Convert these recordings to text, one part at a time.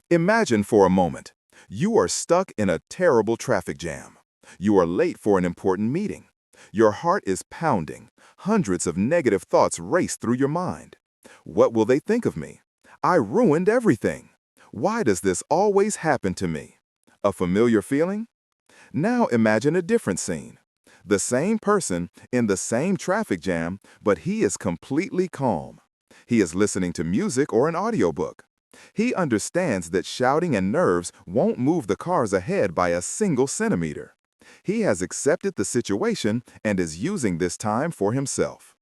Imagine for a moment, you are stuck in a terrible traffic jam. You are late for an important meeting. Your heart is pounding. Hundreds of negative thoughts race through your mind. What will they think of me? I ruined everything. Why does this always happen to me? A familiar feeling? Now imagine a different scene. The same person in the same traffic jam, but he is completely calm. He is listening to music or an audiobook. He understands that shouting and nerves won't move the cars ahead by a single centimeter. He has accepted the situation and is using this time for himself.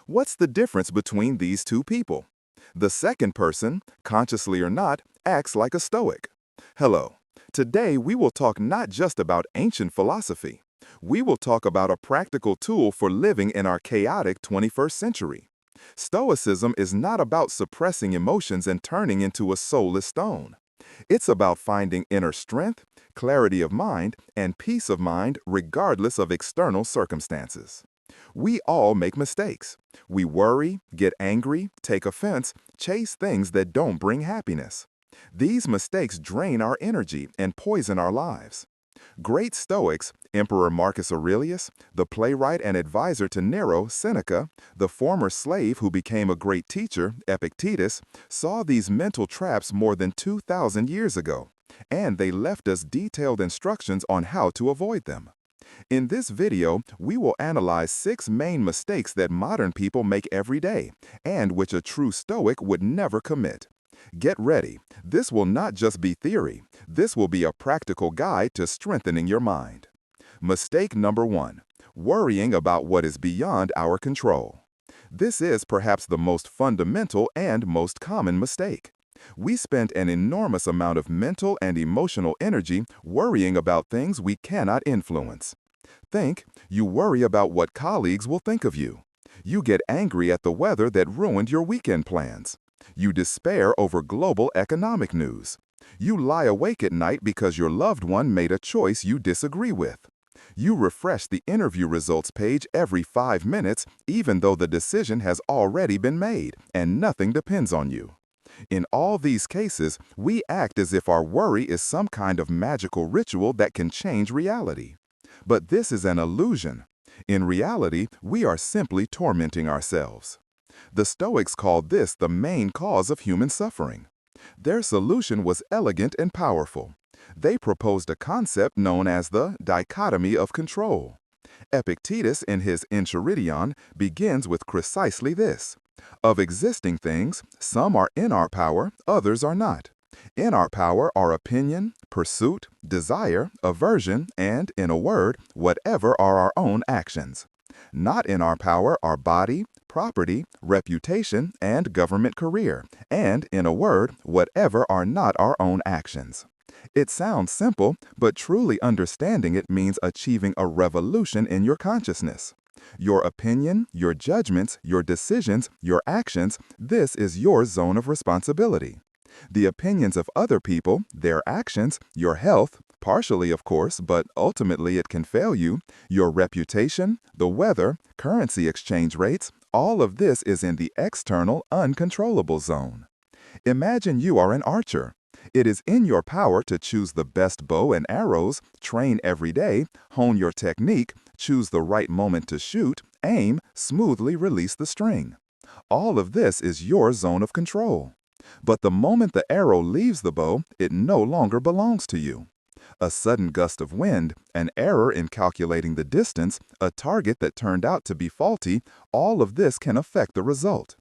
What's the difference between these two people? The second person, consciously or not, acts like a Stoic. Hello. Today we will talk not just about ancient philosophy. We will talk about a practical tool for living in our chaotic 21st century. Stoicism is not about suppressing emotions and turning into a soulless stone. It's about finding inner strength, clarity of mind, and peace of mind regardless of external circumstances. We all make mistakes. We worry, get angry, take offense, chase things that don't bring happiness. These mistakes drain our energy and poison our lives. Great Stoics, Emperor Marcus Aurelius, the playwright and advisor to Nero, Seneca, the former slave who became a great teacher, Epictetus, saw these mental traps more than 2,000 years ago, and they left us detailed instructions on how to avoid them. In this video, we will analyze 6 main mistakes that modern people make every day, and which a true Stoic would never commit. Get ready. This will not just be theory. This will be a practical guide to strengthening your mind. Mistake number 1. Worrying about what is beyond our control. This is perhaps the most fundamental and most common mistake. We spend an enormous amount of mental and emotional energy worrying about things we cannot influence. Think, you worry about what colleagues will think of you. You get angry at the weather that ruined your weekend plans. You despair over global economic news. You lie awake at night because your loved one made a choice you disagree with. You refresh the interview results page every 5 minutes, even though the decision has already been made and nothing depends on you. In all these cases, we act as if our worry is some kind of magical ritual that can change reality. But this is an illusion. In reality, we are simply tormenting ourselves. The Stoics called this the main cause of human suffering. Their solution was elegant and powerful. They proposed a concept known as the dichotomy of control. Epictetus, in his Enchiridion, begins with precisely this. Of existing things, some are in our power, others are not. In our power are opinion, pursuit, desire, aversion, and, in a word, whatever are our own actions. Not in our power are body, property, reputation, and government career, and, in a word, whatever are not our own actions. It sounds simple, but truly understanding it means achieving a revolution in your consciousness. Your opinion, your judgments, your decisions, your actions, this is your zone of responsibility. The opinions of other people, their actions, your health, partially of course, but ultimately it can fail you, your reputation, the weather, currency exchange rates, all of this is in the external, uncontrollable zone. Imagine you are an archer. It is in your power to choose the best bow and arrows, train every day, hone your technique, choose the right moment to shoot, aim, smoothly release the string. All of this is your zone of control. But the moment the arrow leaves the bow, it no longer belongs to you. A sudden gust of wind, an error in calculating the distance, a target that turned out to be faulty, all of this can affect the result.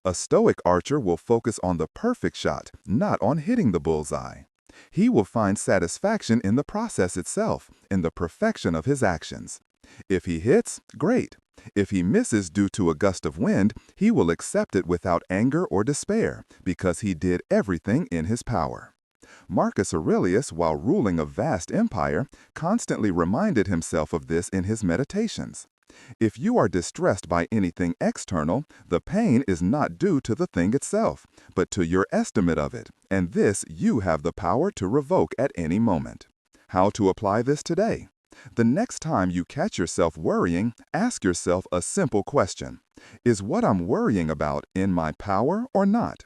A Stoic archer will focus on the perfect shot, not on hitting the bullseye. He will find satisfaction in the process itself, in the perfection of his actions. If he hits, great. If he misses due to a gust of wind, he will accept it without anger or despair, because he did everything in his power. Marcus Aurelius, while ruling a vast empire, constantly reminded himself of this in his meditations. If you are distressed by anything external, the pain is not due to the thing itself, but to your estimate of it, and this you have the power to revoke at any moment. How to apply this today? The next time you catch yourself worrying, ask yourself a simple question. Is what I'm worrying about in my power or not?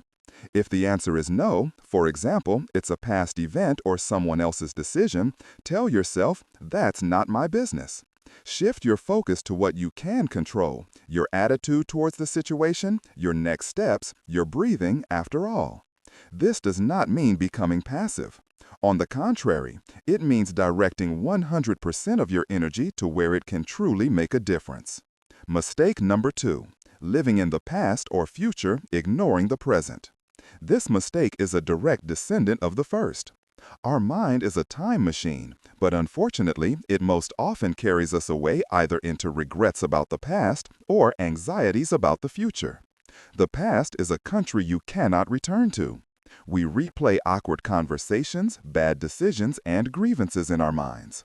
If the answer is no, for example, it's a past event or someone else's decision, tell yourself, that's not my business. Shift your focus to what you can control, your attitude towards the situation, your next steps, your breathing, after all. This does not mean becoming passive. On the contrary, it means directing 100% of your energy to where it can truly make a difference. Mistake number 2, living in the past or future, ignoring the present. This mistake is a direct descendant of the first. Our mind is a time machine, but unfortunately, it most often carries us away either into regrets about the past or anxieties about the future. The past is a country you cannot return to. We replay awkward conversations, bad decisions, and grievances in our minds.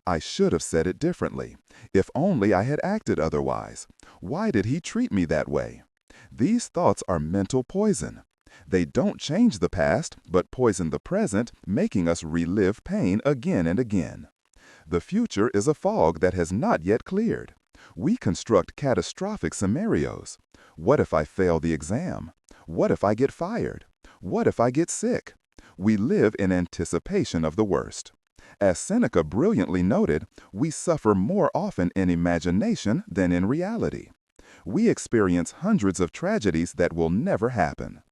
I should have said it differently. If only I had acted otherwise. Why did he treat me that way? These thoughts are mental poison. They don't change the past, but poison the present, making us relive pain again and again. The future is a fog that has not yet cleared. We construct catastrophic scenarios. What if I fail the exam? What if I get fired? What if I get sick? We live in anticipation of the worst. As Seneca brilliantly noted, we suffer more often in imagination than in reality. We experience hundreds of tragedies that will never happen.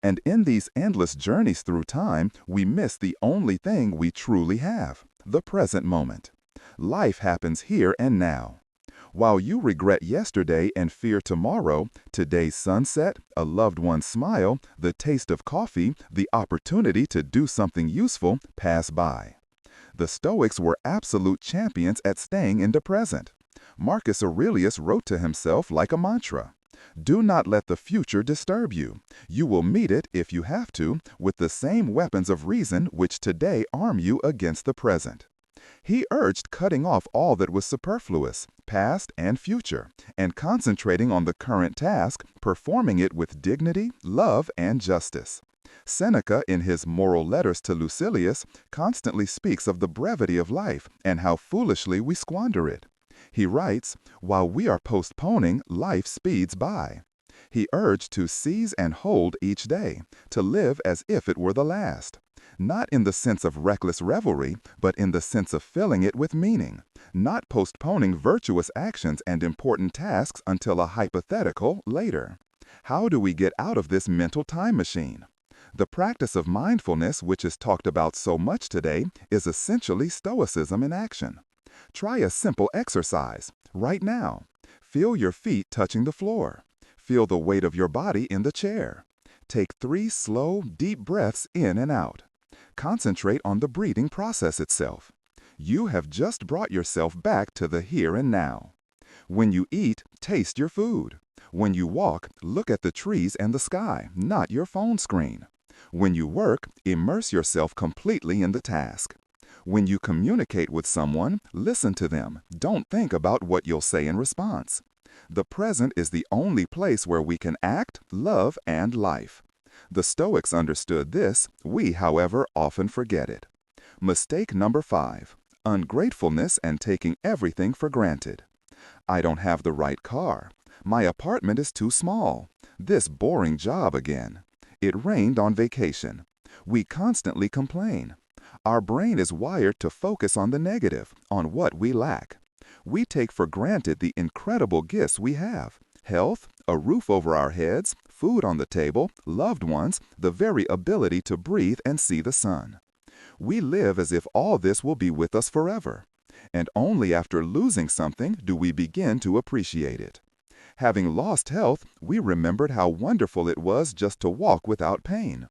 And in these endless journeys through time, we miss the only thing we truly have, the present moment. Life happens here and now. While you regret yesterday and fear tomorrow, today's sunset, a loved one's smile, the taste of coffee, the opportunity to do something useful pass by. The Stoics were absolute champions at staying in the present. Marcus Aurelius wrote to himself like a mantra. Do not let the future disturb you. You will meet it, if you have to, with the same weapons of reason which today arm you against the present. He urged cutting off all that was superfluous, past and future, and concentrating on the current task, performing it with dignity, love, and justice. Seneca, in his Moral Letters to Lucilius, constantly speaks of the brevity of life and how foolishly we squander it. He writes, while we are postponing, life speeds by. He urged to seize and hold each day, to live as if it were the last. Not in the sense of reckless revelry, but in the sense of filling it with meaning, not postponing virtuous actions and important tasks until a hypothetical later. How do we get out of this mental time machine? The practice of mindfulness, which is talked about so much today, is essentially Stoicism in action. Try a simple exercise, right now. Feel your feet touching the floor. Feel the weight of your body in the chair. Take 3 slow, deep breaths in and out. Concentrate on the breathing process itself. You have just brought yourself back to the here and now. When you eat, taste your food. When you walk, look at the trees and the sky, not your phone screen. When you work, immerse yourself completely in the task. When you communicate with someone, listen to them. Don't think about what you'll say in response. The present is the only place where we can act, love, and life. The Stoics understood this. We, however, often forget it. Mistake number 5, ungratefulness and taking everything for granted. I don't have the right car. My apartment is too small. This boring job again. It rained on vacation. We constantly complain. Our brain is wired to focus on the negative, on what we lack. We take for granted the incredible gifts we have: health, a roof over our heads, food on the table, loved ones, the very ability to breathe and see the sun. We live as if all this will be with us forever. And only after losing something do we begin to appreciate it. Having lost health, we remembered how wonderful it was just to walk without pain.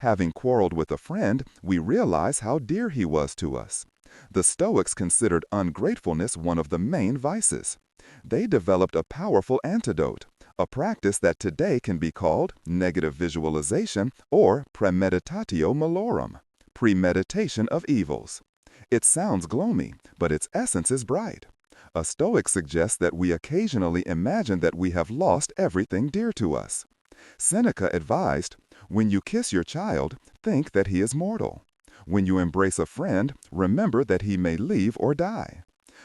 Having quarreled with a friend, we realize how dear he was to us. The Stoics considered ungratefulness one of the main vices. They developed a powerful antidote, a practice that today can be called negative visualization or premeditatio malorum, premeditation of evils. It sounds gloomy, but its essence is bright. A Stoic suggests that we occasionally imagine that we have lost everything dear to us. Seneca advised, when you kiss your child, think that he is mortal. When you embrace a friend, remember that he may leave or die.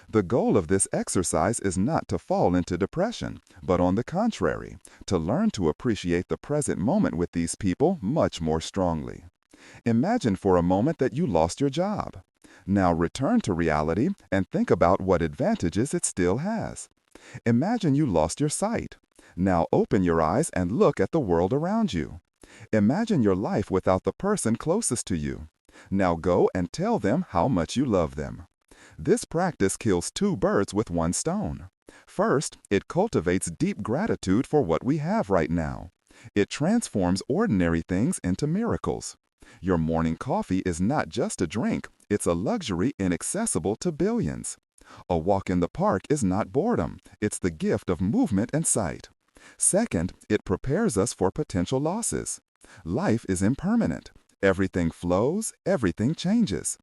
The goal of this exercise is not to fall into depression, but on the contrary, to learn to appreciate the present moment with these people much more strongly. Imagine for a moment that you lost your job. Now return to reality and think about what advantages it still has. Imagine you lost your sight. Now open your eyes and look at the world around you. Imagine your life without the person closest to you. Now go and tell them how much you love them. This practice kills two birds with one stone. First, it cultivates deep gratitude for what we have right now. It transforms ordinary things into miracles. Your morning coffee is not just a drink, it's a luxury inaccessible to billions. A walk in the park is not boredom, it's the gift of movement and sight. Second, it prepares us for potential losses. Life is impermanent. Everything flows, everything changes.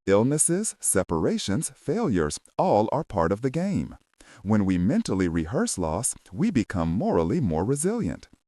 Illnesses, separations, failures, all are part of the game. When we mentally rehearse loss, we become morally more resilient.